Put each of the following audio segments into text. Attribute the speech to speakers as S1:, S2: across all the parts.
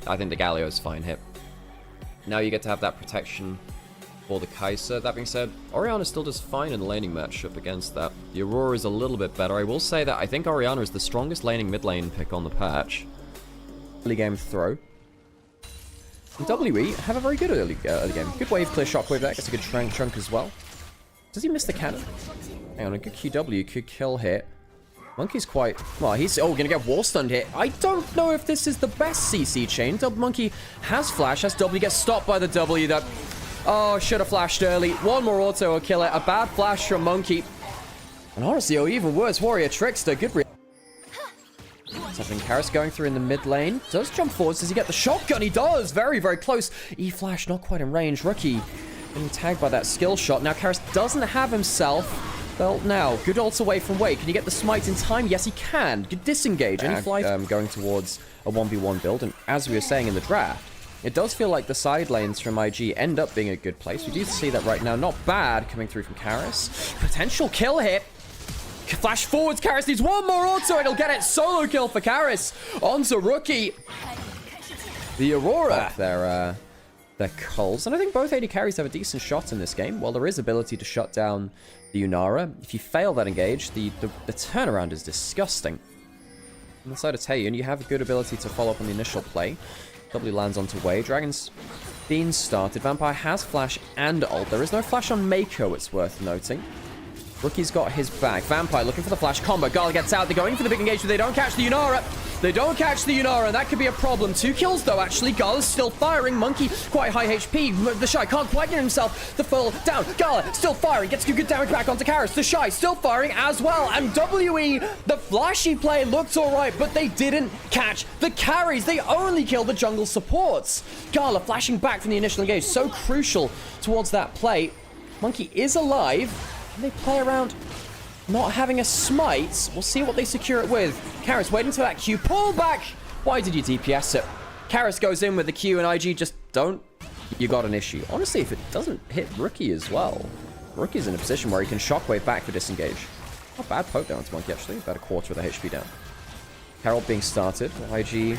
S1: I think the Galio is fine hit. Now you get to have that protection for the Kai'Sa. That being said, Orianna still does fine in the laning matchup against that. The Aurora is a little bit better. I will say that I think Orianna is the strongest laning mid lane pick on the patch. Early game throw. And WE have a very good early game. Good wave clear shockwave there. Gets a good chunk as well. Does he miss the cannon? Hang on, a good QW could kill hit. Monkey's quite... Well, he's... Oh, gonna get wall stunned here. I don't know if this is the best CC chain. Monkey has flash, has W, gets stopped by the W. That... Oh, should have flashed early. One more auto will kill it. A bad flash from Monkey. And honestly, oh, even worse, Warrior Trickster. Good something. Karras going through in the mid lane. Does jump forwards. Does he get the shotgun? He does. Very, very close. E-flash not quite in range. Rookie being tagged by that skill shot. Now, Karras doesn't have himself... Well, now, good ult away from Wei. Can you get the smite in time? Yes, he can. Good disengage. Any fly going towards a 1v1 build. And as we were saying in the draft, it does feel like the side lanes from IG end up being a good place. We do see that right now. Not bad coming through from Karras. Potential kill hit. Flash forwards. Karras needs one more auto and he'll get it. Solo kill for Karras. Onto Rookie. The Aurora. Their culls. And I think both AD carries have a decent shot in this game. While there is ability to shut down the Unara, if you fail that engage, the turnaround is disgusting. On the side of Taeyun, you have a good ability to follow up on the initial play. W lands onto Wei. Dragon's been started. Vampire has flash and ult. There is no flash on Mako, it's worth noting. Rookie's got his back. Vampire looking for the flash combo. Gala gets out. They're going for the big engage, but they don't catch the Unara. They don't catch the Unara, and that could be a problem. 2 kills, though, actually. Gala's still firing. Monkey, quite high HP. The Shy can't quite get himself. The full down. Gala still firing. Gets good damage back onto Karras. The Shy still firing as well. And WE, the flashy play looked all right, but they didn't catch the carries. They only killed the jungle supports. Gala flashing back from the initial engage. So crucial towards that play. Monkey is alive. And they play around not having a smite. We'll see what they secure it with. Karras waiting for that Q. Pull back! Why did you DPS it? Karras goes in with the Q and IG just don't. You got an issue. Honestly, if it doesn't hit Rookie as well, Rookie's in a position where he can shockwave back for disengage. Not bad poke down to Monkey, actually. About a quarter of the HP down. Herald being started. IG,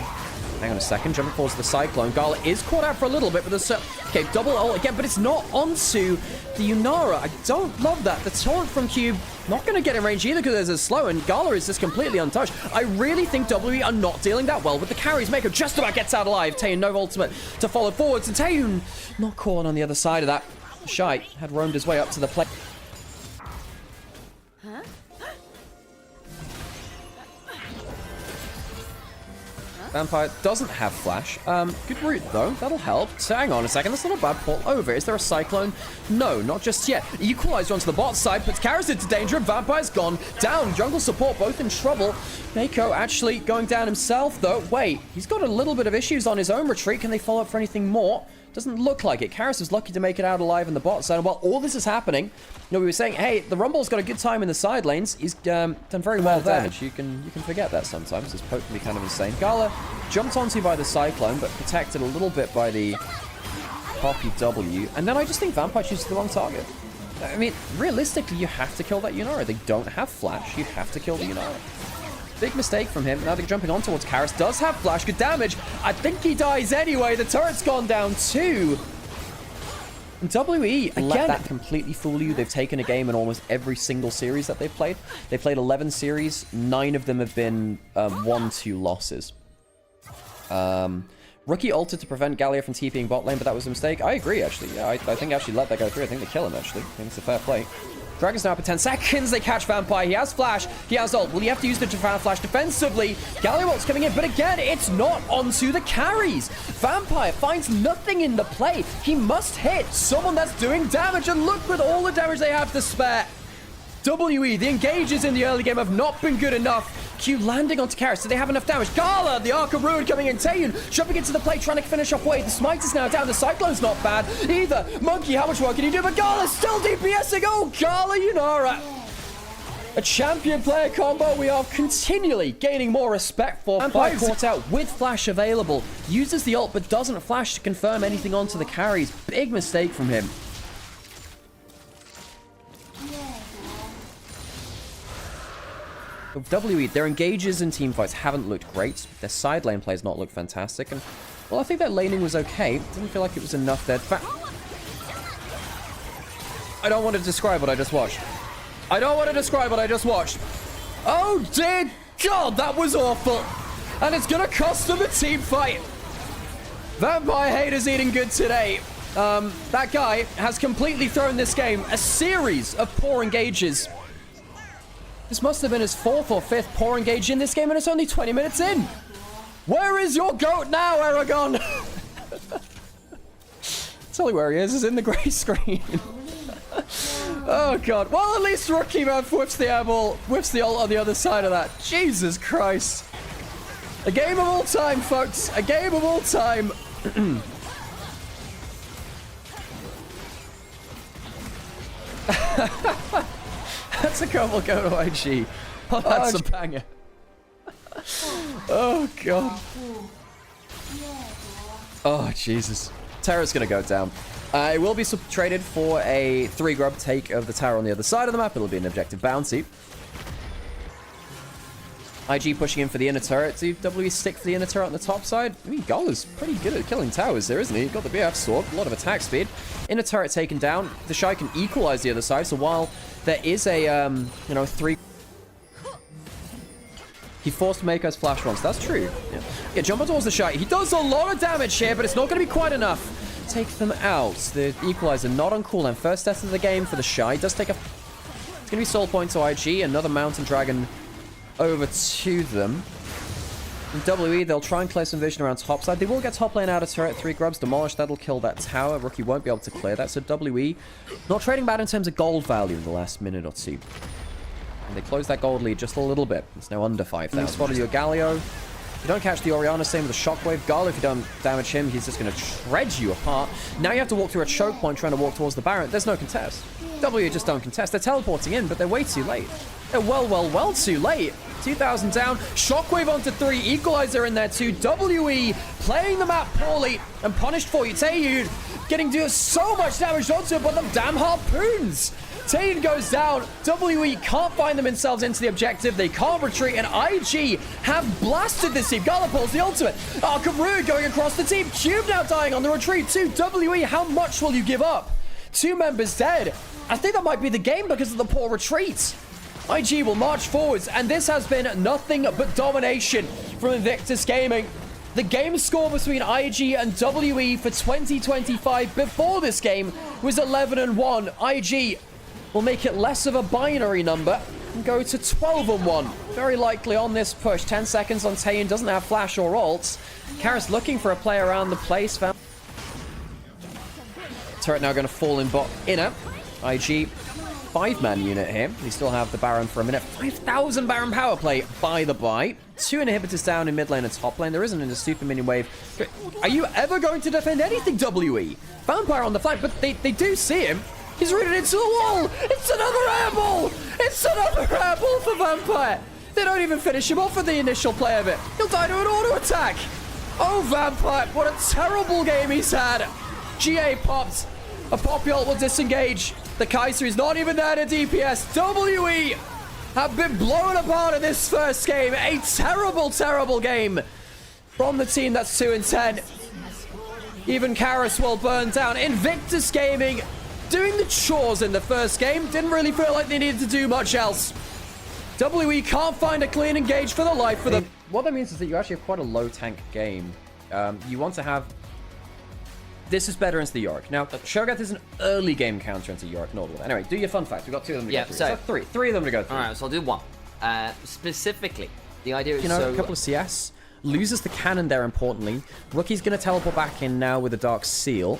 S1: hang on a second, jumping forwards to the Cyclone. Gala is caught out for a little bit, but there's okay, double ult again, but it's not onto the Unara. I don't love that. The taunt from Cube, not going to get in range either because there's a slow, and Gala is just completely untouched. I really think WE are not dealing that well with the carries. Mako just about gets out alive. Taeyun, no ultimate to follow forwards, and Taeyun not caught on the other side of that. Shy had roamed his way up to the play. Vampire doesn't have flash. Good route, though. That'll help. So hang on a second. That's not a bad pull over. Is there a Cyclone? No, not just yet. Equalizer onto the bot side. Puts Karras into danger. Vampire's gone down. Jungle support both in trouble. Mako actually going down himself, though. Wait, he's got a little bit of issues on his own retreat. Can they follow up for anything more? Doesn't look like it. Karras was lucky to make it out alive in the bot side. While all this is happening, you know, we were saying, hey, the Rumble's got a good time in the side lanes. He's done very well damage. You can forget that sometimes. His poke can be kind of insane. Gala jumped onto by the Cyclone, but protected a little bit by the Poppy W. And then I just think Vampire chooses the wrong target. I mean, realistically, you have to kill that Unara. They don't have flash. You have to kill the Unara. Big mistake from him. Now they're jumping on towards Karras. Does have flash. Good damage. I think he dies anyway. The turret's gone down too. And WE, again, let that completely fool you. They've taken a game in almost every single series that they've played. They played 11 series. 9 of them have been 1-2 losses. Rookie ulted to prevent Galio from TPing bot lane, but that was a mistake. I agree, actually. Yeah, I think actually let that go through. I think they kill him, actually. I think it's a fair play. Dragon's now up for 10 seconds. They catch Vampire. He has flash. He has ult. Will he have to use the flash defensively? Galio ult's coming in, but again, it's not onto the carries. Vampire finds nothing in the play. He must hit someone that's doing damage, and look with all the damage they have to spare. WE, the engages in the early game have not been good enough. Q landing onto Karras. Do they have enough damage? Gala, the Arc of Ruin coming in. Taeyun shoving into the play, trying to finish off Wade. The smite is now down. The Cyclone's not bad either. Monkey, how much work can he do? But Gala's still DPSing. Oh, Gala Unara. A champion player combo we are continually gaining more respect for. Vampire caught out with flash available. Uses the ult, but doesn't flash to confirm anything onto the carries. Big mistake from him. WE, their engages in teamfights haven't looked great. Their side lane plays not looked fantastic. And
S2: Well, I think that laning was okay. Didn't feel like it was enough there. I don't want to describe what I just watched. I don't want to describe what I just watched. Oh, dear God, that was awful. And it's going to cost them a team fight. Vampire haters eating good today. That guy has completely thrown this game a series of poor engages. This must have been his 4th or 5th poor engage in this game, and it's only 20 minutes in. Where is your goat now, Aragon? Tell you where he is in the grey screen. Oh, God. Well, at least Rookie Man whips the airball, whips the ult on the other side of that. Jesus Christ. A game of all time, folks. A game of all time. That's a couple go to IG. Oh, that's a banger. Oh, God. Oh, Jesus. Terra's going to go down. It will be traded for a 3-grub take of the tower on the other side of the map. It'll be an objective bounty. IG pushing in for the inner turret. Do WE stick for the inner turret on the top side? I mean, Gol is pretty good at killing towers there, isn't he? Got the BF sword, a lot of attack speed. Inner turret taken down. The Shy can equalize the other side, so while there is a, 3... He forced Mako's flash once. That's true. Yeah, jump towards the Shy. He does a lot of damage here, but it's not going to be quite enough. Take them out. The equalizer not on cooldown. First death of the game for the Shy. Does take a... It's going to be soul point to IG. Another Mountain Dragon over to them. In WE, they'll try and clear some vision around top side. They will get top lane out of turret. 3 grubs. Demolish. That'll kill that tower. Rookie won't be able to clear that. So WE not trading bad in terms of gold value in the last minute or two. And they close that gold lead just a little bit. It's now under 5,000. Spotted your Galio. If you don't catch the Orianna, same with the Shockwave. Gala, if you don't damage him, he's just going to shred you apart. Now you have to walk through a choke point trying to walk towards the Baron. There's no contest. W just don't contest. They're teleporting in, but they're way too late. They're well too late. 2,000 down. Shockwave onto 3. Equalizer in there too. WE playing the map poorly and punished for you. Taeyun getting to do so much damage onto it, but the damn harpoons. Taeyun goes down. WE can't find themselves into the objective. They can't retreat, and IG have blasted this team. Gala pulls the ultimate. Karu going across the team. Cube now dying on the retreat too. WE, how much will you give up? 2 members dead. I think that might be the game because of the poor retreat. IG will march forwards, and this has been nothing but domination from Invictus Gaming. The game score between IG and WE for 2025 before this game was 11-1. IG will make it less of a binary number and go to 12-1. Very likely on this push. 10 seconds on Taeyun, doesn't have flash or ults. Karis looking for a play around the place. Turret now going to fall in bot inner. IG, 5-man unit here. We still have the Baron for a minute. 5,000 Baron power play by the by. 2 inhibitors down in mid lane and top lane. There isn't a super minion wave. Are you ever going to defend anything, WE? Vampire on the flank, but they do see him. He's rooted into the wall. It's another airball. It's another airball for Vampire. They don't even finish him off with the initial play of it. He'll die to an auto attack. Oh, Vampire, what a terrible game he's had. GA popped. A Poppy ult will disengage. The Kaiser is not even there to DPS. WE have been blown apart in this first game. A terrible game from the team that's 2-10. Even Karis will burn down. Invictus Gaming doing the chores in the first game. Didn't really feel like they needed to do much else. WE can't find a clean engage for the life of them. What that means is that you actually have quite a low tank game. You want to have... This is better into the Yorick. Now, Shogat is an early game counter into Yorick, not all. Anyway, do your fun facts. We've got 2 of them to go through. So 3 of them to go through.
S3: All right, so I'll do 1. Specifically, the idea is
S2: a couple of CS. Loses the cannon there, importantly. Rookie's going to teleport back in now with a Dark Seal.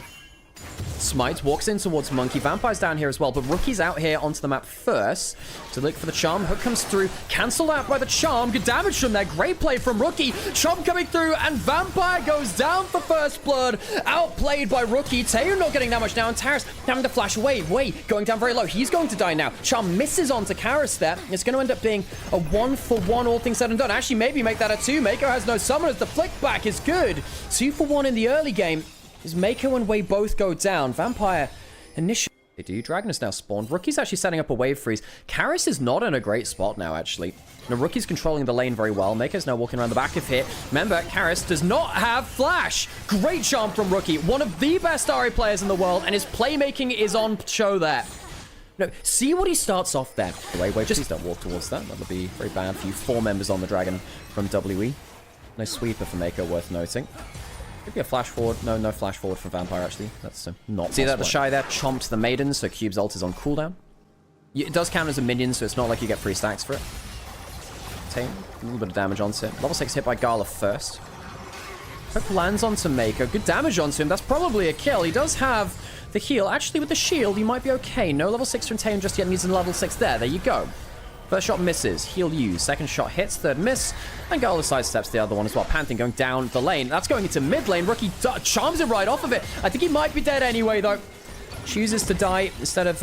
S2: Smite walks in towards Monkey. Vampire's down here as well, but Rookie's out here onto the map first to look for the Charm. Hook comes through, cancelled out by the Charm. Good damage from there. Great play from Rookie. Charm coming through, and Vampire goes down for first blood. Outplayed by Rookie. Taeyun not getting that much down. Taris having to flash away. Going down very low. He's going to die now. Charm misses onto Karis there. It's going to end up being a 1-for-1, all things said and done. Actually, maybe make that a 2. Mako has no summoners. The flick back is good. 2-for-1 in the early game. As Mako and Wei both go down, Vampire initially They do. Dragon is now spawned. Rookie's actually setting up a wave freeze. Karis is not in a great spot now, actually. Now, Rookie's controlling the lane very well. Maker's now walking around the back of here. Remember, Karis does not have flash. Great charm from Rookie. One of the best Ari players in the world, and his playmaking is on show there. No, see what he starts off there. Wait, just please don't walk towards that. That'll be very bad for you. 4 members on the Dragon from WE. No sweeper for Maker, worth noting. Could be a flash forward. No flash forward from Vampire, actually. That's not See that the Shy there chomped the Maiden, so Cube's ult is on cooldown. It does count as a minion, so it's not like you get free stacks for it. Tame, a little bit of damage onto it. Level 6 hit by Gala first. Hook lands onto Maker. Good damage onto him. That's probably a kill. He does have the heal. Actually, with the shield, you might be okay. No level 6 from Tame just yet, and he's in level 6 there. There you go. First shot misses, heal used. Second shot hits, third miss, and Gala sidesteps the other one as well. Pantheon going down the lane. That's going into mid lane. Rookie charms it right off of it. I think he might be dead anyway, though. Chooses to die instead of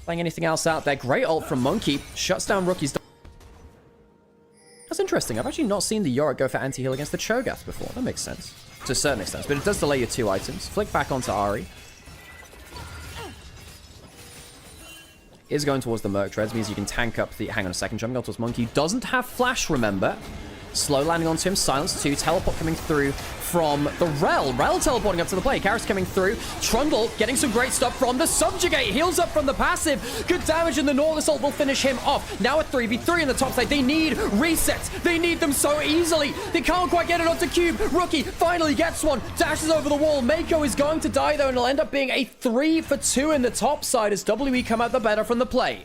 S2: playing anything else out there. Great ult from Monkey. Shuts down Rookie's. That's interesting. I've actually not seen the Yorick go for anti-heal against the Cho'Gath before. That makes sense. To a certain extent. But it does delay your 2 items. Flick back onto Ari. Is going towards the Merc Treads, means you can tank up the... Hang on a second, jumping out towards Monkey. Doesn't have flash, remember. Slow landing onto him, silence 2, teleport coming through from the Rel. Rel teleporting up to the play. Karis coming through. Trundle getting some great stuff from the Subjugate. Heals up from the passive. Good damage, and the Nautilus ult will finish him off. Now a 3v3 in the top side. They need resets. They need them so easily. They can't quite get it onto Cube. Rookie finally gets one. Dashes over the wall. Mako is going to die, though, and it'll end up being a 3-for-2 in the top side as WE come out the better from the play.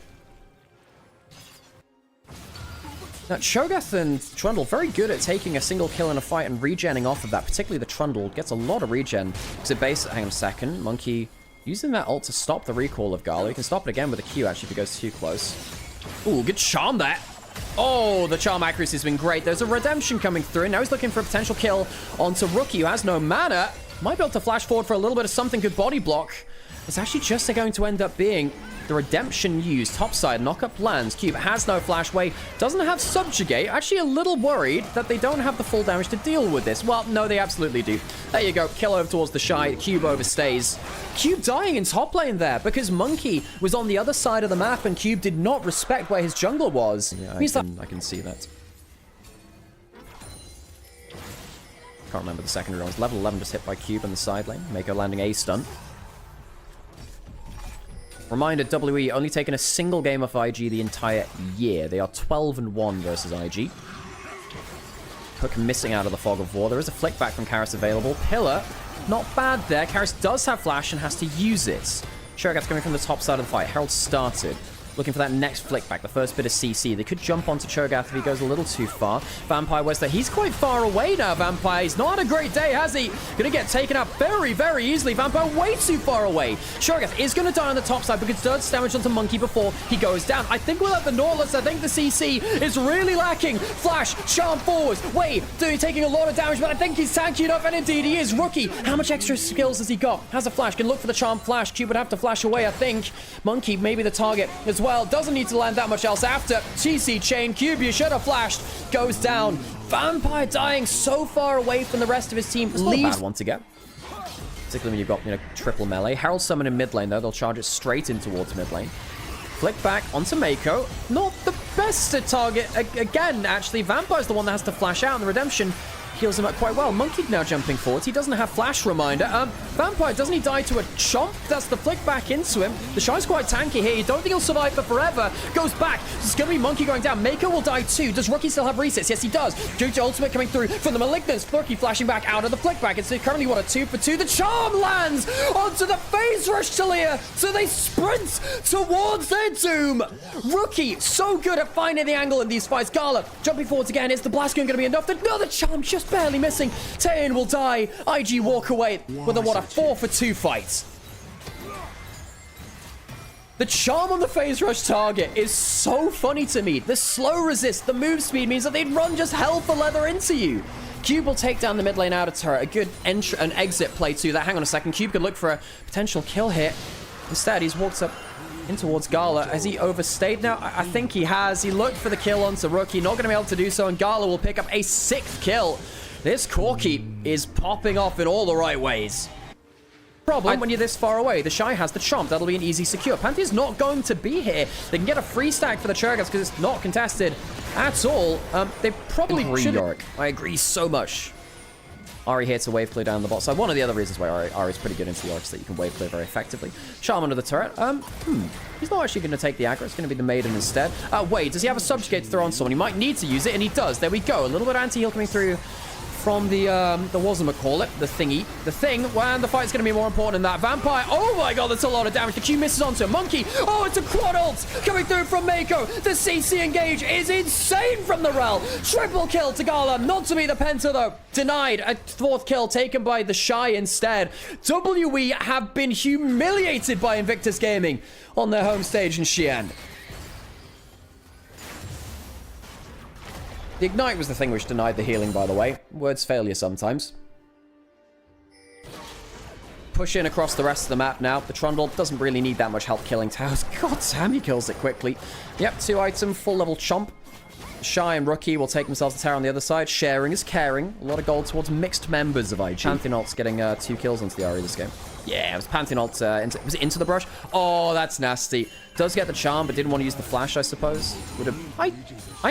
S2: Now, Cho'Gath and Trundle, very good at taking a single kill in a fight and regenning off of that. Particularly the Trundle gets a lot of regen. Because it hang on a second. Monkey using that ult to stop the recall of Gala. You can stop it again with a Q, actually, if he goes too close. Ooh, good charm there. Oh, the charm accuracy has been great. There's a redemption coming through. Now he's looking for a potential kill onto Rookie, who has no mana. Might be able to flash forward for a little bit of something. Good body block. It's actually just going to end up being the redemption used. Topside, knock up lands. Cube has no flash wave, doesn't have subjugate. Actually a little worried that they don't have the full damage to deal with this. Well, no, they absolutely do. There you go. Kill over towards the Shy. Cube overstays. Cube dying in top lane there because Monkey was on the other side of the map and Cube did not respect where his jungler was.
S1: Yeah, I can see that. Can't remember the secondary rounds. Level 11 just hit by Cube in the side lane. Mako landing a stun. Reminder, WE only taken a single game off IG the entire year. They are 12-1 versus IG. Hook missing out of the Fog of War. There is a flick back from Karis available. Pillar, not bad there. Karis does have flash and has to use it. Cho'Gath's coming from the top side of the fight. Herald started. Looking for that next flick back, the first bit of CC. They could jump onto Cho'Gath if he goes a little too far. Vampire was there. He's quite far away now, Vampire. He's not had a great day, has he? Gonna get taken out very, very easily. Vampire way too far away. Cho'Gath is gonna die on the top side because it does damage onto Monkey before he goes down. I think without the Nautilus, I think the CC is really lacking. Flash, charm forwards. Wait, dude, taking a lot of damage, but I think he's tanky enough, and indeed he is. Rookie, how much extra skills has he got? Has a flash, can look for the charm flash. Cube would have to flash away, I think. Monkey, maybe the target as well. Doesn't need to land that much else after. GC chain. Cube, you should have flashed. Goes down. Vampire dying so far away from the rest of his team.
S2: It's leaves. Not a bad one to get. Particularly when you've got, triple melee. Herald summon in mid lane, though. They'll charge it straight in towards mid lane. Flick back onto Mako. Not the best to target. Again, actually, Vampire's the one that has to flash out, and the redemption heals him up quite well. Monkey now jumping forwards. He doesn't have flash reminder. Vampire, doesn't he die to a chomp? That's the flick back into him. The Shy's quite tanky here. You don't think he'll survive for forever. Goes back. It's going to be Monkey going down. Mako will die too. Does Rookie still have resets? Yes, he does. Due to ultimate coming through from the Malignance. Rookie flashing back out of the flick back. It's currently, what, a 2-for-2. The charm lands onto the phase rush Talia. So they sprint towards their doom. Rookie, so good at finding the angle in these fights. Gala jumping forwards again. Is the blast going to be enough? Another charm just barely missing. Taein will die. IG walk away with a, what, a 4-for-2 fight. The charm on the phase rush target is so funny to me. The slow resist, the move speed means that they'd run just hell for leather into you. Cube will take down the mid lane outer turret. A good an exit play to that. Hang on a second. Cube could look for a potential kill hit. Instead, he's walked up in towards Gala. Has he overstayed now? I think he has. He looked for the kill onto Rookie. Not going to be able to do so, and Gala will pick up a 6th kill. This Corki is popping off in all the right ways. Problem when you're this far away. The Shy has the Chomp. That'll be an easy secure. Pantheon's not going to be here. They can get a free stack for the Churgas because it's not contested at all. They probably should. Yorick. I agree so much. Ari here to wave clear down the bot side. One of the other reasons why Ari's pretty good into Yorick is that you can wave clear very effectively. Charm under the turret. He's not actually going to take the aggro. It's going to be the Maiden instead. Wait, does he have a subjugate to throw on someone? He might need to use it, and he does. There we go. A little bit of anti-heal coming through from the call it, the thingy, the thing, and the fight's going to be more important than that. Vampire, oh my god, that's a lot of damage. The Q misses onto him. Monkey, oh, it's a quad ult coming through from Mako. The CC engage is insane from the Rel. Triple kill to Gala, not to be the Penta though. Denied, a fourth kill taken by the Shy instead. WE have been humiliated by Invictus Gaming on their home stage in Xi'an. The Ignite was the thing which denied the healing, by the way. Words fail you sometimes. Push in across the rest of the map now. The Trundle doesn't really need that much help killing towers. God damn, he kills it quickly. Yep, 2-item, full level Chomp. Shy and Rookie will take themselves a tower on the other side. Sharing is caring. A lot of gold towards mixed members of IG. Pantheon ult's getting 2 kills into the Ahri this game. Yeah, it was Pantheon ult. Was it into the brush? Oh, that's nasty. Does get the charm, but didn't want to use the flash, I suppose. Would have. I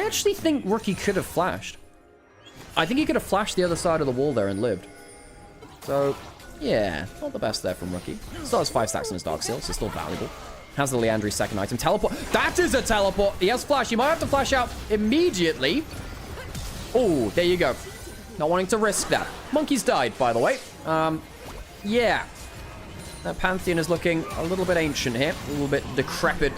S2: actually think Rookie could have flashed. I think he could have flashed the other side of the wall there and lived. So, yeah, not the best there from Rookie. Still has 5 stacks on his Dark Seal, so still valuable. Has the Leandri's second item. Teleport. That is a teleport. He has flash. You might have to flash out immediately. Oh, there you go. Not wanting to risk that. Monkey's died, by the way. Yeah. That Pantheon is looking a little bit ancient here. A little bit decrepit.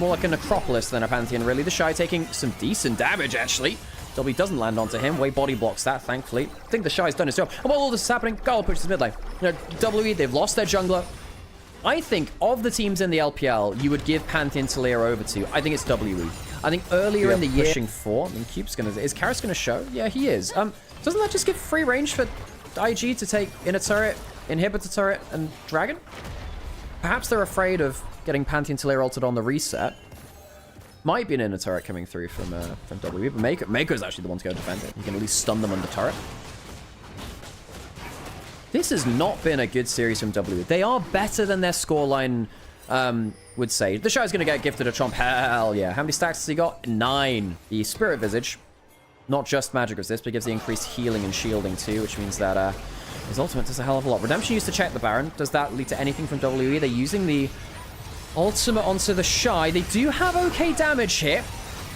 S2: More like a necropolis than a Pantheon, really. The Shy taking some decent damage, actually. W doesn't land onto him. Way body blocks that, thankfully. I think the Shy's done his job. And while all this is happening, Gala pushes mid lane. You know, WE, they've lost their jungler. I think of the teams in the LPL, you would give Pantheon to Lear over to. I think it's WE. I think earlier in the year, pushing 4. I mean, Cube's gonna. Is Karras gonna show? Yeah, he is. Doesn't that just give free range for IG to take inner turret, inhibitor turret, and dragon? Perhaps they're afraid of getting Pantheon to Lear ulted on the reset. Might be an inner turret coming through from WE, but Mako is actually the one to go defend it. You can at least stun them on the turret. This has not been a good series from W. They are better than their scoreline would say. The Shy's going to get gifted a Chomp. Hell yeah. How many stacks has he got? 9. The Spirit Visage, not just magic resist, but gives the increased healing and shielding too, which means that his ultimate does a hell of a lot. Redemption used to check the Baron. Does that lead to anything from WE? They're using the ultimate onto the Shy. They do have okay damage here.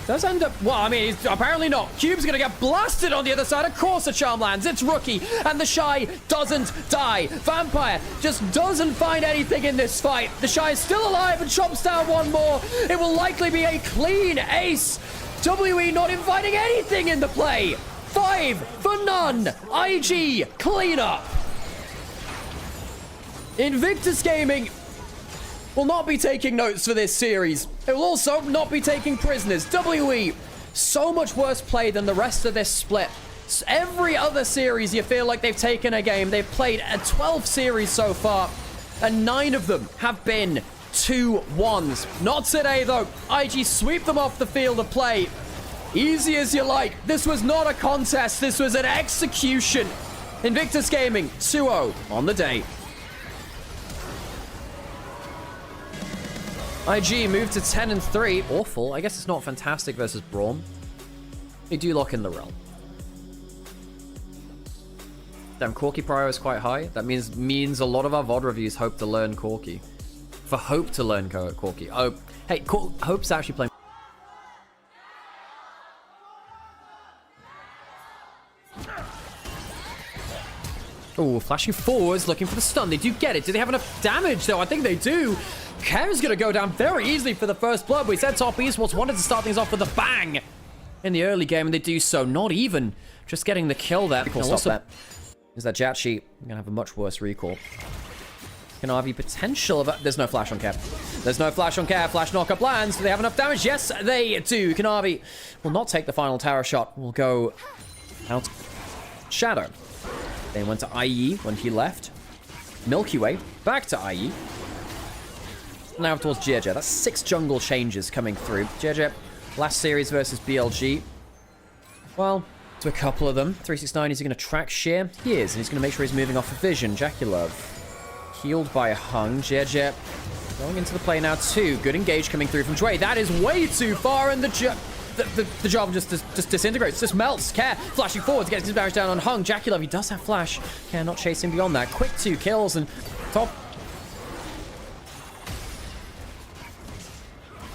S2: Does end up... Well, I mean, apparently not. Cube's going to get blasted on the other side. Of course a charm lands. It's Rookie. And the Shy doesn't die. Vampire just doesn't find anything in this fight. The Shy is still alive and chomps down one more. It will likely be a clean ace. WE not inviting anything in the play. 5 for none. IG cleanup. Invictus Gaming will not be taking notes for this series. It will also not be taking prisoners. WE, so much worse play than the rest of this split. Every other series, you feel like they've taken a game. They've played a 12 series so far, and 9 of them have been 2-1s. Not today, though. IG sweep them off the field of play. Easy as you like. This was not a contest. This was an execution. Invictus Gaming, 2-0 on the day. IG moved to 10-3. Awful. I guess it's not fantastic versus Braum. They do lock in the realm. Damn, Corki Prio is quite high. That means a lot of our VOD reviews hope to learn Corki. For hope to learn Corki. Oh, hey, Hope's actually playing. Oh, flashing forwards, looking for the stun. They do get it. Do they have enough damage, though? I think they do. Kev's going to go down very easily for the first blood. We said Top Esports wanted to start things off with a bang in the early game, and they do so. Not even just getting the kill there. Stop that. Is that Jatchi going to have a much worse recall? Kanavi potential of... There's no flash on Kev. There's no flash on Kev. Flash knockup lands. Do they have enough damage? Yes, they do. Kanavi will not take the final tower shot. Will go out. Shadow. They went to IE when he left. Milky Way. Back to IE. Now towards JJ. That's 6 jungle changes coming through. JJ, last series versus BLG. Well, to a couple of them. 369, is he going to track Sheer? He is, and he's going to make sure he's moving off of Vision. Jackie Love healed by Hung. Gen.G going into the play now too. Good engage coming through from Dre. That is way too far, and the job just disintegrates, just melts. Care flashing forward to get his damage down on Hung. Jackie Love, he does have flash. Care not chasing beyond that. Quick 2 kills, and top.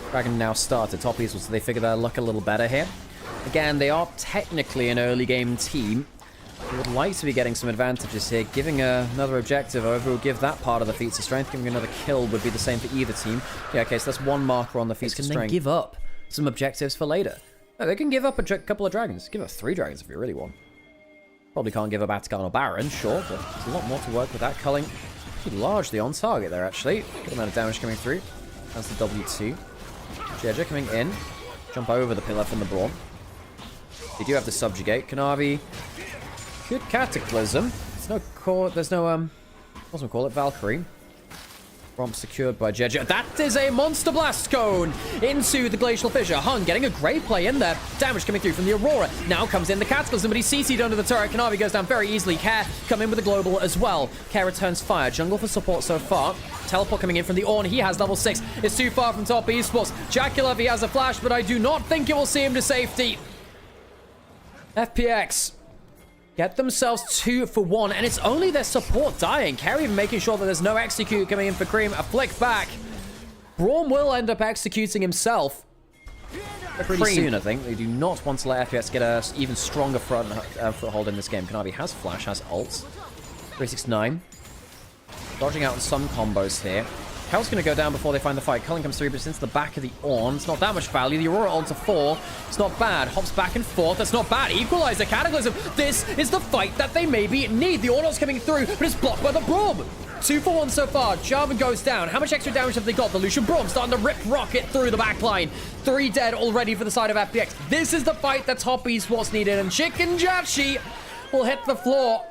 S2: Dragon now started. Top Esports, so they figure their luck a little better here. Again, they are technically an early game team. We would like to be getting some advantages here. Giving another objective over will give that part of the feats of strength. Giving another kill would be the same for either team. Yeah, okay, so that's one marker on the feats of strength. Can they give up some objectives for later? No, they can give up a couple of dragons. Give up 3 dragons if you really want. Probably can't give up Atakan or Baron, sure, but there's a lot more to work with that. Culling largely on target there, actually. Good amount of damage coming through. That's the W2. Gen.G coming in. Jump over the pillar from the Braum. They do have the subjugate. Kanavi. Good cataclysm. There's no core. There's no what's we call it? Valkyrie. Braum secured by Gen.G. That is a monster blast cone into the glacial fissure. Hung getting a great play in there. Damage coming through from the Aurora. Now comes in the cataclysm, but he's CC'd under the turret. Kanavi goes down very easily. Care come in with the global as well. Care returns fire. Jungle for support so far. Teleport coming in from the Ornn. He has level 6. It's too far from top esports. Jackulov, he has a flash, but I do not think it will see him to safety. FPX get themselves 2 for 1, and it's only their support dying. Carry even making sure that there's no execute coming in for Cream. A flick back. Braum will end up executing himself pretty soon, I think. They do not want to let FPX get an even stronger foothold in this game. Kanavi has flash, has ults. 369. Dodging out on some combos here. Hell's going to go down before they find the fight. Culling comes through, but it's into the back of the Ornn. It's not that much value. The Aurora onto 4. It's not bad. Hops back and forth. That's not bad. Equalizer, Cataclysm. This is the fight that they maybe need. The Ornn's coming through, but it's blocked by the Braum. 2 for 1 so far. Jarvan goes down. How much extra damage have they got? The Lucian Braum starting to rip rocket through the backline. 3 dead already for the side of FPX. This is the fight that top esports needed, and Chicken Jachi will hit the floor.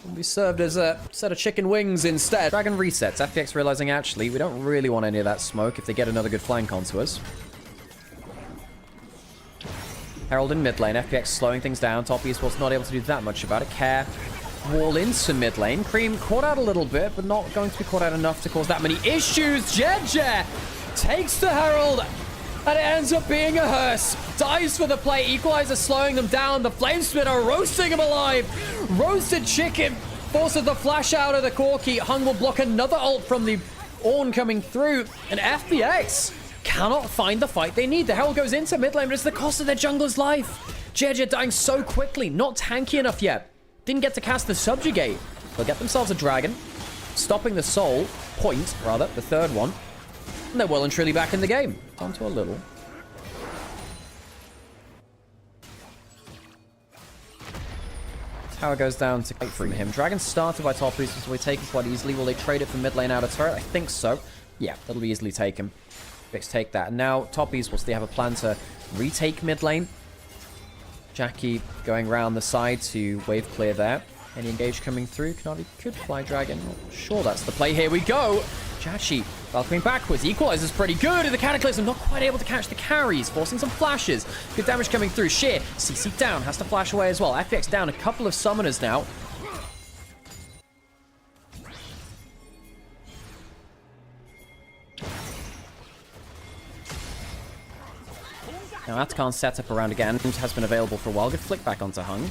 S2: Will be served as a set of chicken wings instead. Dragon resets. FPX realizing actually we don't really want any of that smoke if they get another good flank onto us. Herald in mid lane. FPX slowing things down. Top esports not able to do that much about it. Care wall into mid lane. Cream caught out a little bit, but not going to be caught out enough to cause that many issues. Gen.G takes the Herald, and it ends up being a hearse. Dies for the play. Equalizer slowing them down. The Flame Spitter roasting him alive. Roasted chicken forces the flash out of the Corki. Hung will block another ult from the Ornn coming through. And FPX cannot find the fight they need. The Herald goes into mid lane, but it's the cost of their jungler's life. Gen.G dying so quickly. Not tanky enough yet. Didn't get to cast the subjugate. They'll get themselves a dragon. Stopping the soul point, rather, the third one. And they're well and truly back in the game. Down to a little. Tower goes down to from him. Dragon started by top esports, so we take it quite easily. Will they trade it for mid lane out of turret? I think so. Yeah, that'll be easily taken. Fix take that. And now top esports, they have a plan to retake mid lane. Jackie going around the side to wave clear there. Any engage coming through? Kanavi could fly dragon. Not sure that's the play. Here we go. Jachi Valkyrie backwards. Equalizer's pretty good. The Cataclysm not quite able to catch the carries. Forcing some flashes. Good damage coming through. Sheer CC down. Has to flash away as well. FPX down a couple of summoners now. Now Atakan's set up around again. Has been available for a while. Good flick back onto Hung.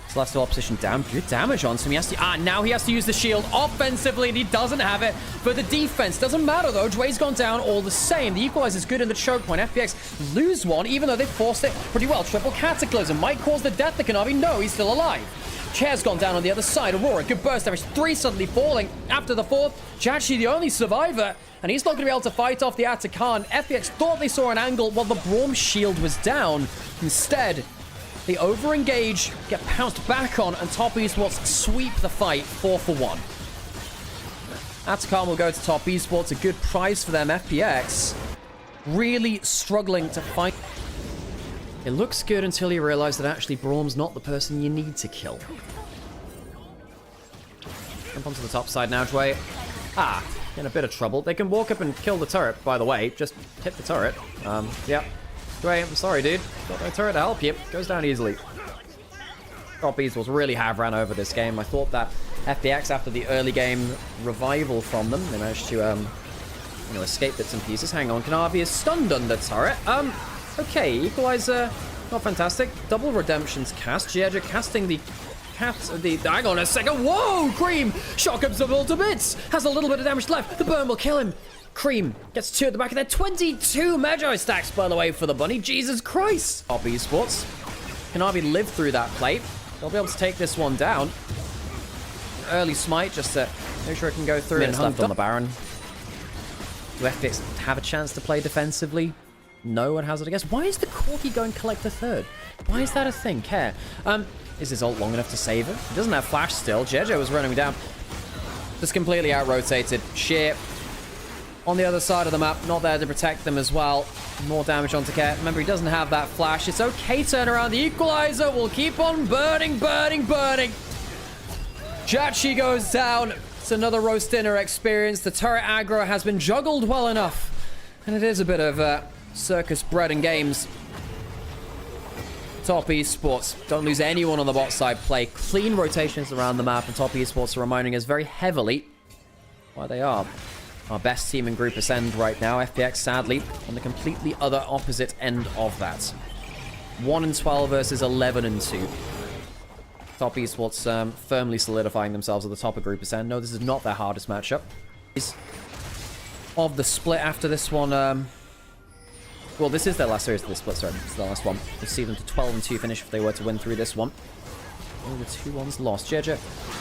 S2: Celestial opposition down. Good damage on him. He has to, now he has to use the shield offensively, and he doesn't have it for the defense. Doesn't matter, though. Dre's gone down all the same. The equalizer's good in the choke point. FPX lose one, even though they forced it pretty well. Triple Cataclysm might cause the death of Kanavi. No, he's still alive. Chair's gone down on the other side. Aurora, good burst damage. 3 suddenly falling. After the 4th, Jachi the only survivor, and he's not going to be able to fight off the Atakan. FPX thought they saw an angle while the Braum shield was down. Instead, they over-engage, get pounced back on, and top esports sweep the fight 4 for 1. Atakan will go to top esports. A good prize for them. FPX really struggling to fight. It looks good until you realize that actually Braum's not the person you need to kill. Jump onto the top side now, Dre. In a bit of trouble. They can walk up and kill the turret, by the way. Just hit the turret. Yep. Dre, I'm sorry, dude. Got no turret to help you. Goes down easily. Top esports really have ran over this game. I thought that FPX, after the early game revival from them, they managed to, escape bits and pieces. Hang on, Chovy is stunned under turret. Okay, Equalizer, not fantastic. Double Redemption's cast. Gen.G casting the hang on a second. Whoa, Cream! Shock absorbed to bits! Has a little bit of damage left. The burn will kill him. Cream gets 2 at the back of there. 22 Magi stacks, by the way, for the bunny. Jesus Christ! Top Esports. Chovy lived through that plate. They'll be able to take this one down. Early smite just to make sure it can go through. Minutes left on the Baron. Do FPX have a chance to play defensively? No one has it, I guess. Why is the Corki going collect the third? Why is that a thing? Care. Is his ult long enough to save him? He doesn't have flash still. Gen.G was running down. Just completely out-rotated. Sheer on the other side of the map. Not there to protect them as well. More damage onto Care. Remember, he doesn't have that flash. It's okay, turn around. The Equalizer will keep on burning, burning, burning. Gen.G goes down. It's another roast dinner experience. The turret aggro has been juggled well enough. And it is a bit of circus bread and games. Top Esports don't lose anyone on the bot side. Play clean rotations around the map, and Top Esports are reminding us very heavily why they are our best team in Group Ascend right now. FPX, sadly, on the completely other opposite end of that. 1-12 versus 11-2. Top Esports firmly solidifying themselves at the top of Group Ascend. No, this is not their hardest matchup. Of the split after this one, well, this is their last series of the split, sorry. It's the last one. We'll see them to 12-2 finish if they were to win through this one. Oh, the 2-1's lost. Gen.G,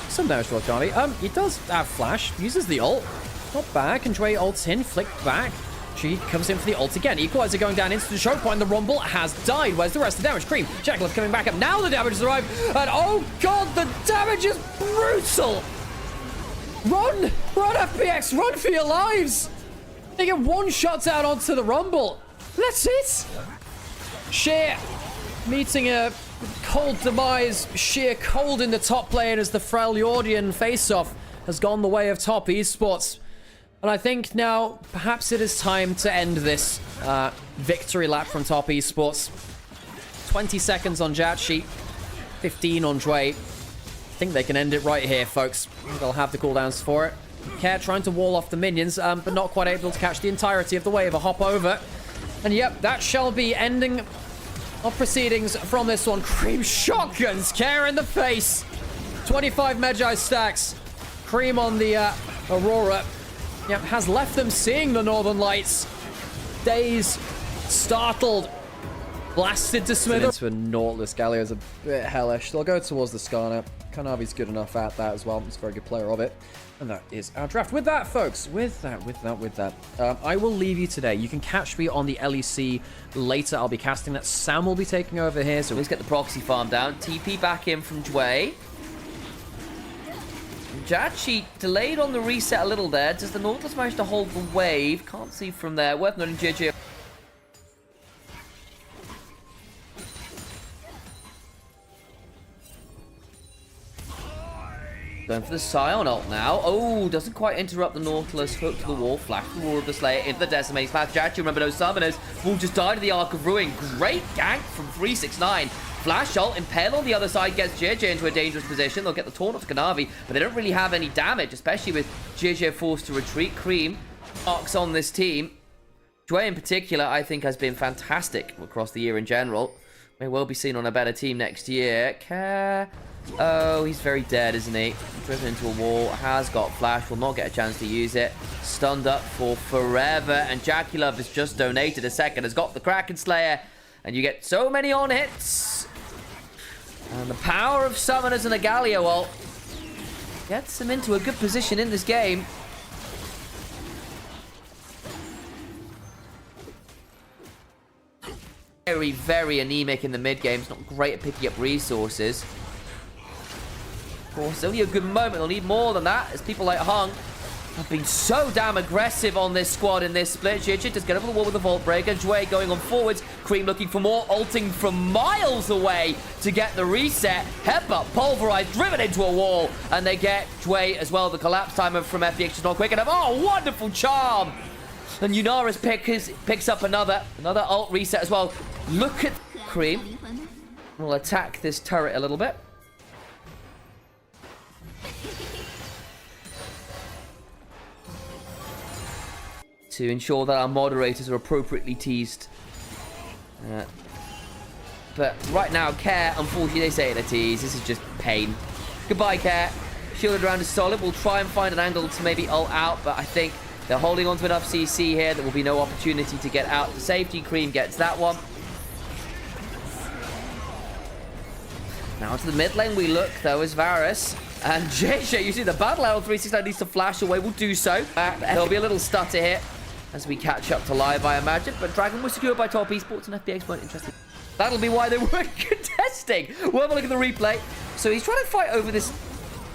S2: some damage for Chovy. He does have flash. Uses the ult. Not bad. Chovy ults in. Flicked back. She comes in for the ult again. Equalizer going down into the choke point. The Rumble has died. Where's the rest of the damage? Cream. Jackalef coming back up. Now the damage has arrived. And oh god, the damage is brutal. Run! Run, FPX! Run for your lives! They get one shot out onto the Rumble. That's it! Sheer meeting a cold demise. Sheer cold in the top lane as the Freljordian face-off has gone the way of Top Esports. And I think now perhaps it is time to end this victory lap from Top Esports. 20 seconds on Gen.G, 15 on Dway. I think they can end it right here, folks. They'll have the cooldowns for it. Care trying to wall off the minions, but not quite able to catch the entirety of the wave. A hop over. And yep, that shall be ending of proceedings from this one. Cream shotguns Care in the face. 25 Magi stacks. Cream on the Aurora. Yep, has left them seeing the Northern Lights. Dazed, startled, blasted to smithereens. Into a Nautilus. Galio is a bit hellish. They'll go towards the Skarner. Canavi's good enough at that as well. He's a very good player of it. And that is our draft. With that, folks, with that, I will leave you today. You can catch me on the LEC later. I'll be casting that. Sam will be taking over here. So
S3: let's get the proxy farm down. TP back in from Dway. Gen.G delayed on the reset a little there. Does the Nautilus manage to hold the wave? Can't see from there. Worth noting Gen.G. Going for the Scion ult now. Oh, doesn't quite interrupt the Nautilus. Hook to the wall. Flash the Roar of the Slayer into the Decimates path. Gen.G, remember those summoners, will just die to the Arc of Ruin. Great gank from 369. Flash ult, Impale on the other side gets Gen.G into a dangerous position. They'll get the taunt to Chovy, but they don't really have any damage, especially with Gen.G forced to retreat. Cream arcs on this team. Dway in particular, I think, has been fantastic across the year in general. May well be seen on a better team next year. Oh, he's very dead, isn't he? Driven into a wall, has got flash, will not get a chance to use it. Stunned up for forever, and Jackalef has just donated a second, has got the Kraken Slayer, and you get so many on hits. And the power of summoners and a Galio ult gets him into a good position in this game. Very, very anemic in the mid game. It's not great at picking up resources. Of course, only a good moment. They'll need more than that, as people like Hung have been so damn aggressive on this squad in this split. Gen.G just get over the wall with the Vault Breaker. Dway going on forwards. Cream looking for more, ulting from miles away to get the reset. Headbutt, pulverized, driven into a wall. And they get Dway as well. The collapse timer from FPX is not quick enough. Oh, wonderful charm! And Yunaris picks up another ult reset as well. Look at Cream. We'll attack this turret a little bit. to ensure that our moderators are appropriately teased. But right now, Care, unfortunately, they say it a tease. This is just pain. Goodbye, Care. Shielded around is solid. We'll try and find an angle to maybe ult out, but I think they're holding on to enough CC here. There will be no opportunity to get out to safety. Cream gets that one. Now to the mid lane we look, though, as Varus. And JJ, you see the battle arrow 369 needs to flash away. We'll do so. There'll be a little stutter here as we catch up to live, I imagine. But Dragon was secured by top Esports and FPX weren't interested. That'll be why they weren't contesting. We'll have a look at the replay. So he's trying to fight over this.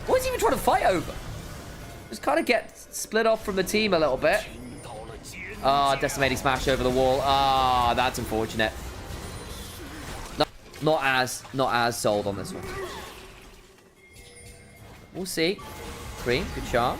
S3: What is he even trying to fight over? Just kind of get split off from the team a little bit. Ah, decimating smash over the wall. Ah, that's unfortunate. Not as sold on this one. We'll see. Cream, good charm.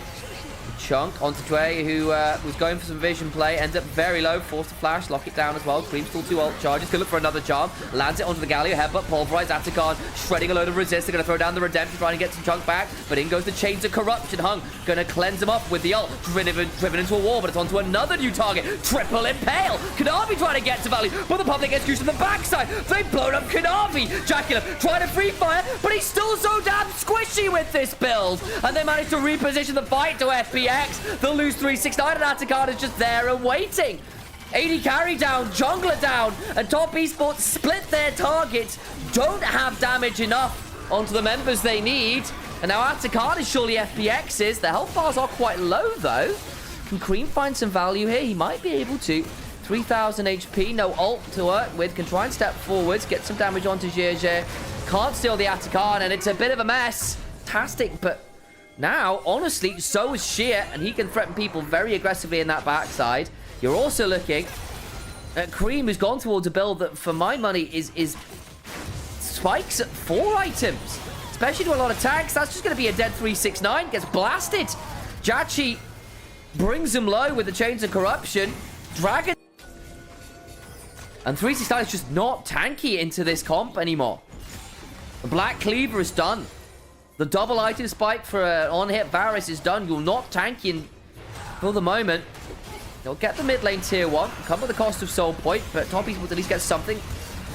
S3: Chunk onto Dre, who was going for some vision play, ends up very low, forced to flash, lock it down as well. Cream still 2 ult charges, can look for another charm, lands it onto the Galio, headbutt, pulverize Atakan, shredding a load of resist. They're going to throw down the Redemption, trying to get some Chunk back, but in goes the Chains of Corruption. Hung, going to cleanse him up with the ult, driven into a wall, but it's onto another new target. Triple Impale, Kanavi trying to get to value, but the public execution on the backside. They've blown up Kanavi. Jacula trying to free fire, but he's still so damn squishy with this build, and they managed to reposition the fight to FPX. They'll lose 369 and Atakan is just there and waiting. 80 carry down, jungler down, and top Esports split their targets. Don't have damage enough onto the members they need. And now Atakan is surely FPX's. The health bars are quite low though. Can Cream find some value here? He might be able to. 3000 HP, no ult to work with. Can try and step forwards, get some damage onto Gen.G. Can't steal the Atakan, and it's a bit of a mess. Fantastic, but now, honestly, so is Sheer, and he can threaten people very aggressively in that backside. You're also looking at Cream, who's gone towards a build that, for my money, is spikes at 4 items. Especially to a lot of tanks. That's just going to be a dead 369. Gets blasted. Jachi brings him low with the Chains of Corruption. Dragon. And 369 is just not tanky into this comp anymore. The Black Cleaver is done. The double item spike for an on-hit Varus is done. You're not tanking for the moment. They'll get the mid lane tier 1. Come at the cost of soul point, but top Esports at least get something.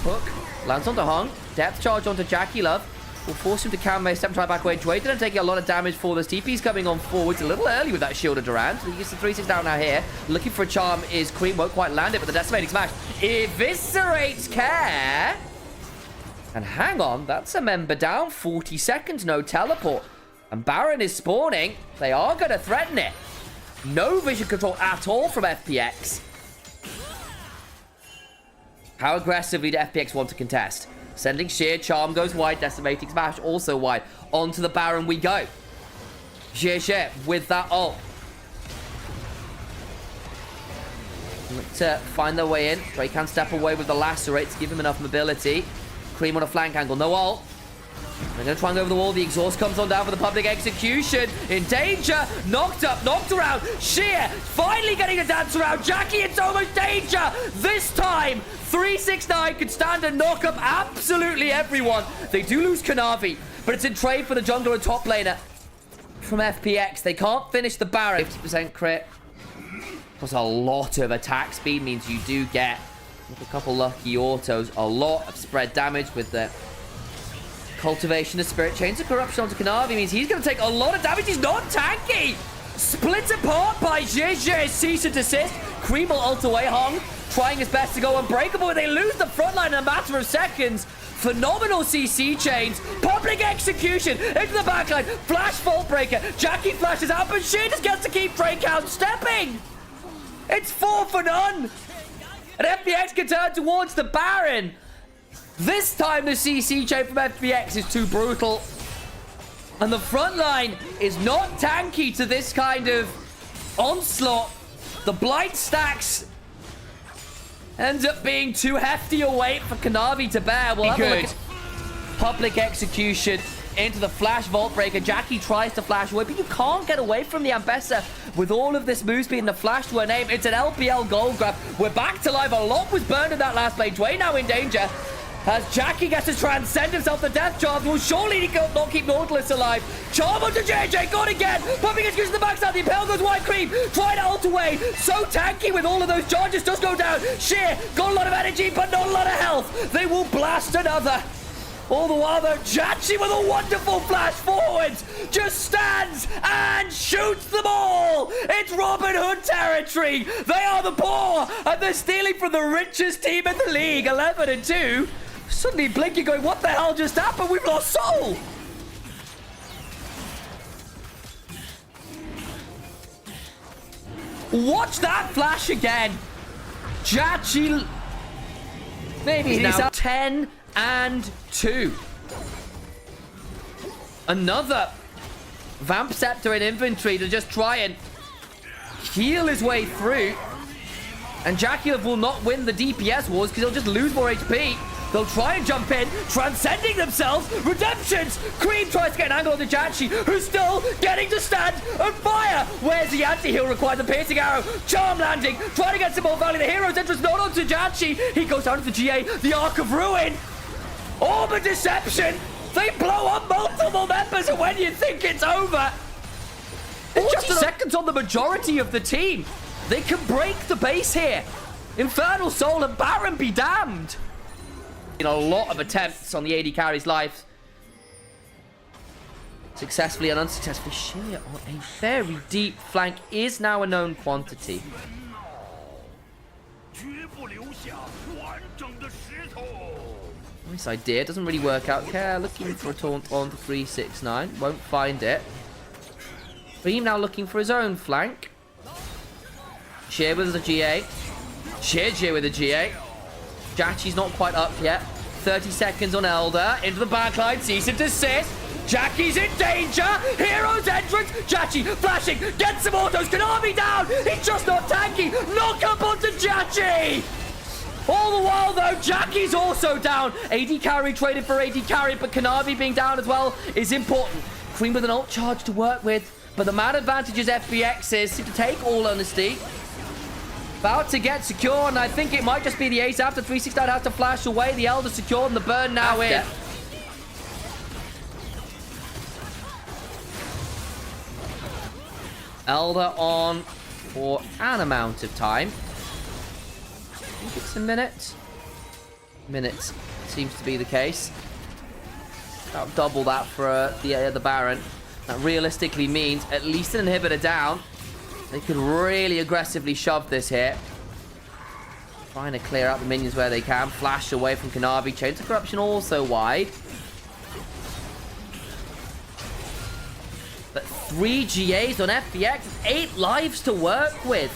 S3: Hook lands onto Hung. Depth charge onto Jackie Love. Will force him to cam step try back away. Dwayne didn't take a lot of damage for this. TP's coming on forwards a little early with that shielded around. He gets the 3-6 down now here. Looking for a charm is Cream. Won't quite land it, but the decimating smash eviscerates Care. And hang on, that's a member down. 40 seconds, no teleport. And Baron is spawning. They are going to threaten it. No vision control at all from FPX. How aggressively do FPX want to contest? Sending Sheer, charm goes wide, decimating smash also wide. Onto the Baron we go. Sheer with that ult. Look to find their way in. Drake can step away with the lacerate to give him enough mobility. Cream on a flank angle, no ult. They're going to try and go over the wall. The exhaust comes on down for the public execution. In danger. Knocked up, knocked around. Sheer finally getting a dance around. Jackie in so much danger. This time, 369 could stand and knock up absolutely everyone. They do lose Kanavi, but it's in trade for the jungler and top laner from FPX. They can't finish the Baron. 50% crit. Plus a lot of attack speed means you do get, with a couple lucky autos, a lot of spread damage with the cultivation of spirit. Chains of corruption onto Kanavi means he's going to take a lot of damage. He's not tanky. Split apart by Gen.G. Cease and desist. Cream will ult away. Hung trying his best to go unbreakable. They lose the front line in a matter of seconds. Phenomenal CC chains. Public execution into the backline. Flash vault breaker. Jackie flashes out, but she just gets to keep Drake out stepping. It's 4 for none. And FPX can turn towards the Baron. This time the CC chain from FPX is too brutal. And the front line is not tanky to this kind of onslaught. The blight stacks ends up being too hefty a weight for Kanavi to bear. We'll have a look at public execution into the flash vault breaker. Jackie tries to flash away, but you can't get away from the Ambessa with all of this move speed and the flash to her name. It's an LPL gold grab. We're back to life. A lot was burned in that last play. Dwayne now in danger. As Jackie gets to transcend himself, the death charge will surely not keep Nautilus alive. Charm onto JJ, gone again. Pumping excuse to the backside. The Impale goes wide. Cream trying to ult away. So tanky with all of those charges. Does go down. Sheer got a lot of energy, but not a lot of health. They will blast another. All the while, though, Jachi with a wonderful flash forwards just stands and shoots them all. It's Robin Hood territory. They are the poor, and they're stealing from the richest team in the league, 11-2. Suddenly blinking, going, what the hell just happened? We've lost Soul. Watch that flash again. Jachi, maybe he's now 10-2. Another Vamp Scepter in inventory to just try and heal his way through. And Jackie will not win the DPS wars because he'll just lose more HP. They'll try and jump in, transcending themselves. Redemptions! Cream tries to get an angle on the Jachi, who's still getting to stand and fire. Where's the anti-heal required? The piercing arrow. Charm landing, trying to get some more value. The hero's entrance not onto Jachi. He goes down to the GA, the Arc of Ruin. Orb of Deception! They blow up multiple members, and when you think it's over, it's just seconds on the majority of the team. They can break the base here. Infernal Soul and Baron be damned. In a lot of attempts on the AD carry's life. Successfully and unsuccessfully. Sheer on a very deep flank is now a known quantity. Nice idea. Doesn't really work out. Care looking for a taunt on the 369. Won't find it. Cream now looking for his own flank. Sheer with a GA. Sheer with a GA. Jachi's not quite up yet. 30 seconds on Elder. Into the backline. Cease and desist. Jackie's in danger. Hero's entrance. Jachi flashing. Gets some autos. Konami down. He's just not tanky. Knock up onto Jachi. All the while, though, Jackie's also down. AD carry traded for AD carry, but Konami being down as well is important. Cream with an ult charge to work with, but the man advantages FBXs seem to take all honesty. About to get secure, and I think it might just be the ace after 369 has to flash away. The Elder secured, and the burn now in. Elder on for an amount of time. I think it's a minute. Minutes seems to be the case. About double that for the Baron. That realistically means at least an inhibitor down. They could really aggressively shove this here. Trying to clear out the minions where they can. Flash away from Kanabi. Chains of Corruption also wide. But 3 GAs on FBX. 8 lives to work with.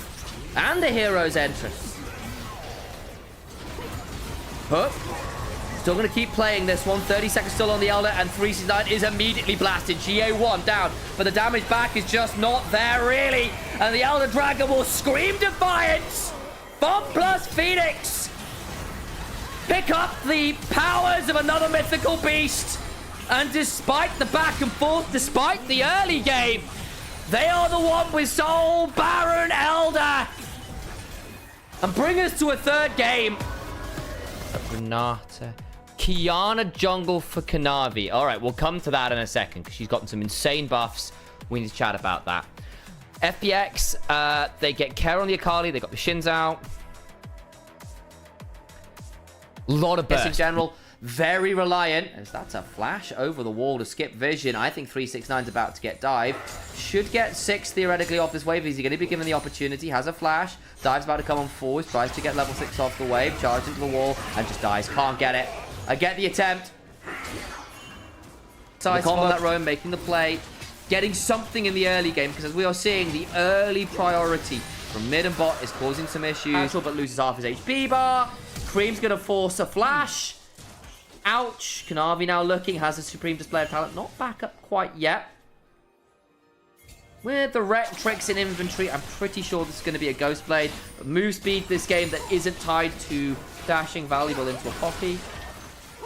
S3: And the hero's entrance. Hook. Still going to keep playing this one. 30 seconds still on the Elder, and 369 is immediately blasted. GA1 down, but the damage back is just not there, really. And the Elder Dragon will scream defiance. FunPlus Phoenix pick up the powers of another mythical beast. And despite the back and forth, despite the early game, they are the one with Soul, Baron, Elder. And bring us to a third game. Renata. Kiana jungle for Kanavi. All right, we'll come to that in a second because she's gotten some insane buffs. We need to chat about that. FPX, they get Care on the Akali. They got the Shins out. A lot of burst. In general, very reliant. As that's a flash over the wall to skip vision. I think 369's about to get dive. Should get 6 theoretically off this wave. Is he going to be given the opportunity? Has a flash. Dive's about to come on forward. Tries to get level 6 off the wave. Charged into the wall and just dies. Can't get it. I get the attempt. The combo that Rowan making the play. Getting something in the early game, because as we are seeing, the early priority from mid and bot is causing some issues. But loses half his HP bar. Cream's going to force a flash. Ouch. Kanavi now looking. Has a supreme display of talent. Not back up quite yet. With the Ret tricks in inventory, I'm pretty sure this is going to be a Ghost Blade. But move speed this game that isn't tied to dashing valuable into a Poppy.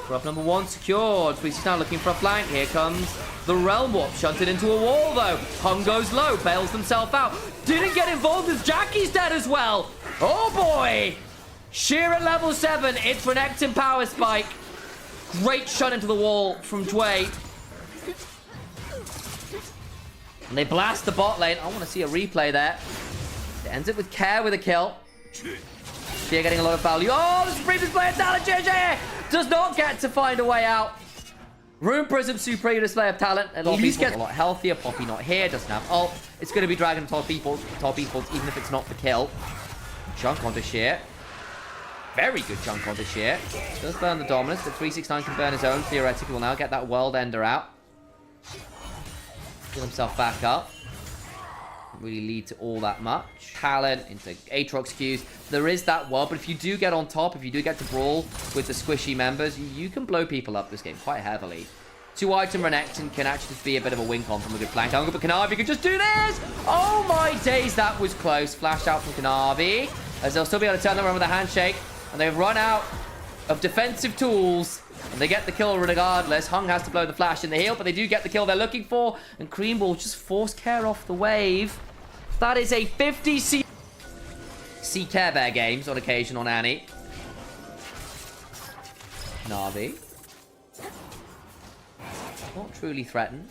S3: Grub number 1 secured. Fleece is now looking for a flank. Here comes the Realm Warp. Shunted into a wall, though. Hung goes low. Bails himself out. Didn't get involved as Jackie's dead as well. Oh, boy. Sheer at level 7. It's Renekton Power Spike. Great shot into the wall from Dway. And they blast the bot lane. I want to see a replay there. It ends it with Care with a kill. They're getting a lot of value. Oh, the Supreme display of talent. Gen.G does not get to find a way out. Rune Prism, Supreme display of talent. At least gets a lot healthier. Poppy not here. Doesn't have ult. It's going to be Dragon top esports, even if it's not the kill. Chunk onto Sheer. Very good chunk onto Sheer. Does burn the dominance, but 369 can burn his own. Theoretically, will now get that World Ender out. Get himself back up. Doesn't really lead to all that much. Talent into Aatrox Qs. There is that wall, but if you do get on top, if you do get to brawl with the squishy members, you can blow people up this game quite heavily. 2-item Renekton can actually just be a bit of a wink on from a good flank angle, but Kanavi can just do this! Oh my days, that was close. Flash out from Kanavi, as they'll still be able to turn them around with a handshake, and they've run out of defensive tools, and they get the kill regardless. Hung has to blow the flash in the heel, but they do get the kill they're looking for, and Cream will just force Care off the wave. That is a 50 C Care Bear games on occasion on Annie. Navi. Not truly threatened.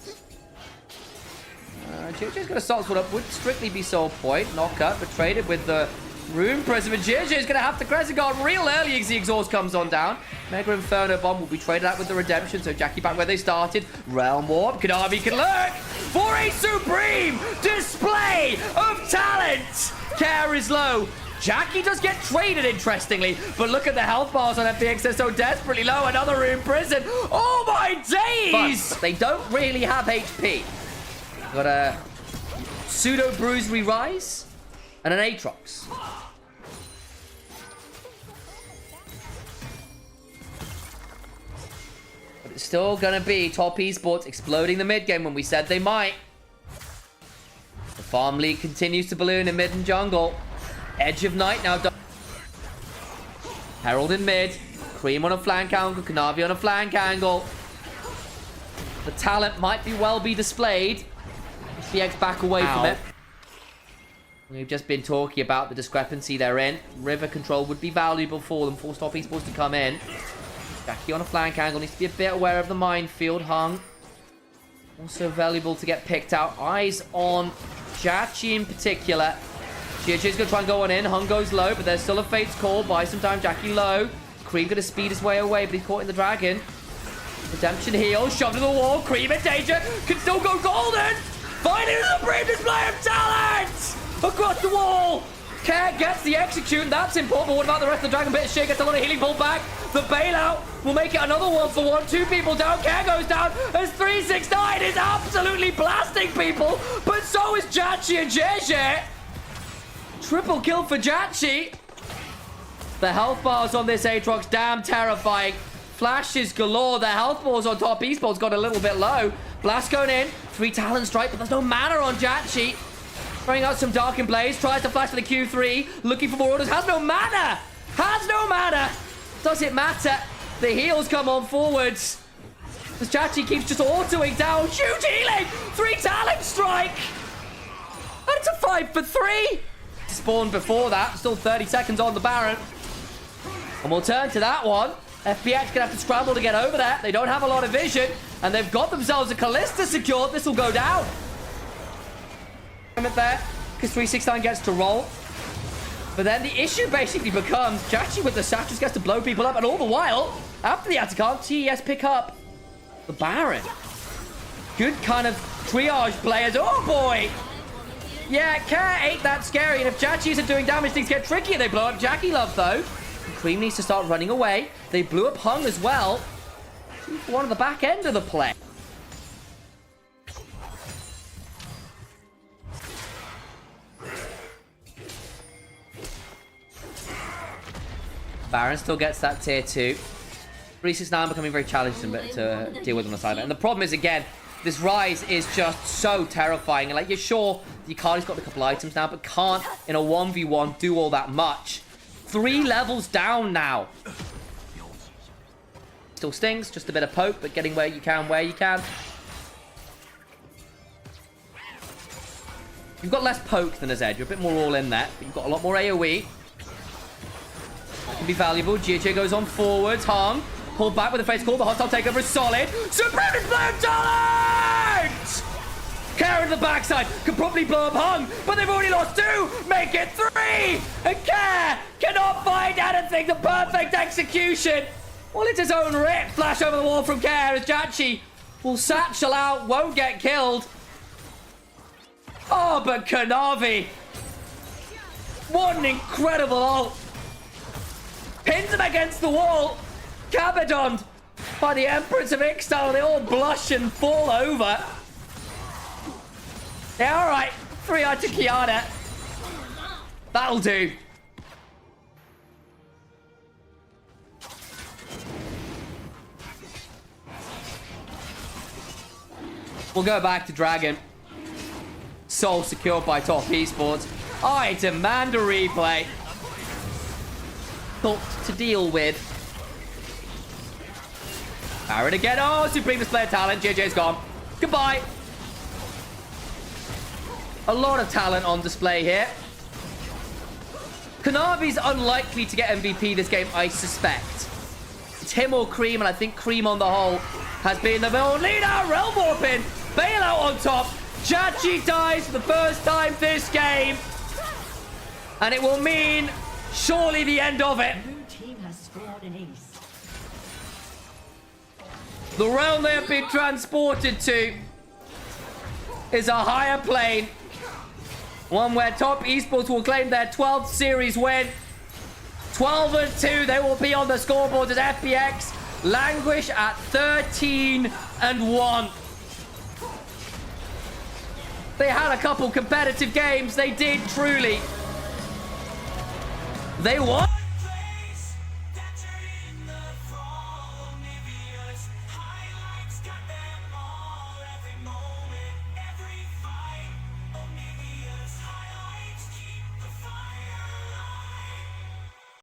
S3: JJ's going to start one up. Would strictly be soul point. Knockup, but traded with the Rune Prism. And JJ is going to have the Crescent Guard real early as the exhaust comes on down. Mega Inferno Bomb will be traded out with the Redemption. So Jackie back where they started. Realm Warp. Kanavi can lurk for a supreme display of talent. Care is low. Jackie does get traded, interestingly, but look at the health bars on FPX. They're so desperately low. Another Rune Prison. Oh my days! But they don't really have HP. Got a pseudo Bruise Re-Rise and an Aatrox. But it's still gonna be top esports exploding the mid game when we said they might. The farm league continues to balloon in mid and jungle. Edge of Night now. Herald in mid. Cream on a flank angle. Kanavi on a flank angle. The talent might be displayed. FPX back away from it. We've just been talking about the discrepancy they're in. River control would be valuable for them. Force top esports to come in. Jackie on a flank angle. Needs to be a bit aware of the minefield. Hung. Also valuable to get picked out. Eyes on Jachi in particular. GH's gonna try and go on in. Hung goes low, but there's still a Fate's Call. Buy some time. Jackie low. Cream gonna speed his way away, but he's caught in the Dragon. Redemption heal. Shoved to the wall. Cream in danger. Can still go golden. Finding the supreme display of talent! Across the wall. Care gets the execute. That's important. But what about the rest of the Dragon? Bit of shit. Gets a lot of healing pulled back. The bailout will make it another 1-for-1. 2 people down. Care goes down. As 369 is absolutely blasting people. But so is Jachi and JJ. Triple kill for Jachi. The health bars on this Aatrox, damn terrifying. Flashes galore. The health bars on top esports got a little bit low. Blast going in. 3 talent strike, but there's no mana on Jachi. Throwing out some Dark and Blaze. Tries to flash for the Q3. Looking for more orders. Has no mana. Has no mana. Does it matter? The heals come on forwards. As Jachi keeps just autoing down. Huge healing. 3 talent strike. And it's a 5 for 3. Spawned before that. Still 30 seconds on the Baron. And we'll turn to that one. FPX gonna have to scramble to get over there. They don't have a lot of vision. And they've got themselves a Callista secured. This will go down. There. Because 369 gets to roll. But then the issue basically becomes Jachi with the Sash just gets to blow people up. And all the while, after the Atacant, TES pick up the Baron. Good kind of triage players. Oh boy. Yeah, Care ain't that scary, and if Jachi isn't doing damage, things get trickier. They blow up Jackie Love, though. Cream needs to start running away. They blew up Hung as well. One of the back end of the play. Baron still gets that tier 2. 369 becoming very challenging to deal with on the side. And the problem is, again, this Rise is just so terrifying. And like, you're sure Yukari's got a couple items now, but can't in a 1v1 do all that much. 3 levels down now. Still stings, just a bit of poke, but getting where you can. You've got less poke than a Zed. You're a bit more all in there, but you've got a lot more AoE. That can be valuable. GJ goes on forwards. Hung Pulled back with a face call. The hostile takeover is solid. Supreme Display of Talent! Care in the backside could probably blow up Hung, but they've already lost 2. Make it 3. And Care cannot find anything. The perfect execution. Well, it's his own rip. Flash over the wall from Care as Gen.G will satchel out, won't get killed. Oh, but Chovy. What an incredible ult. Pins him against the wall. Cabadoned by the Empress of Ixtal. They all blush and fall over. Yeah, all right. 3-eye to Kiana. That'll do. We'll go back to Dragon. Soul secured by top Esports. I demand a replay. Thought to deal with. Barrett again. Oh, Supreme Display of Talent. JJ's gone. Goodbye. A lot of talent on display here. Kanavi's unlikely to get MVP this game, I suspect. It's him or Cream, and I think Cream on the whole has been the build leader. Realm Warping. Bailout on top. Gen.G dies for the first time this game. And it will mean surely the end of it.
S4: Blue team has scored an ace.
S3: The realm they have been transported to is a higher plane. One where top Esports will claim their 12th series win. 12-2, they will be on the scoreboard as FPX languish at 13-1. They had a couple competitive games. They did truly. They won.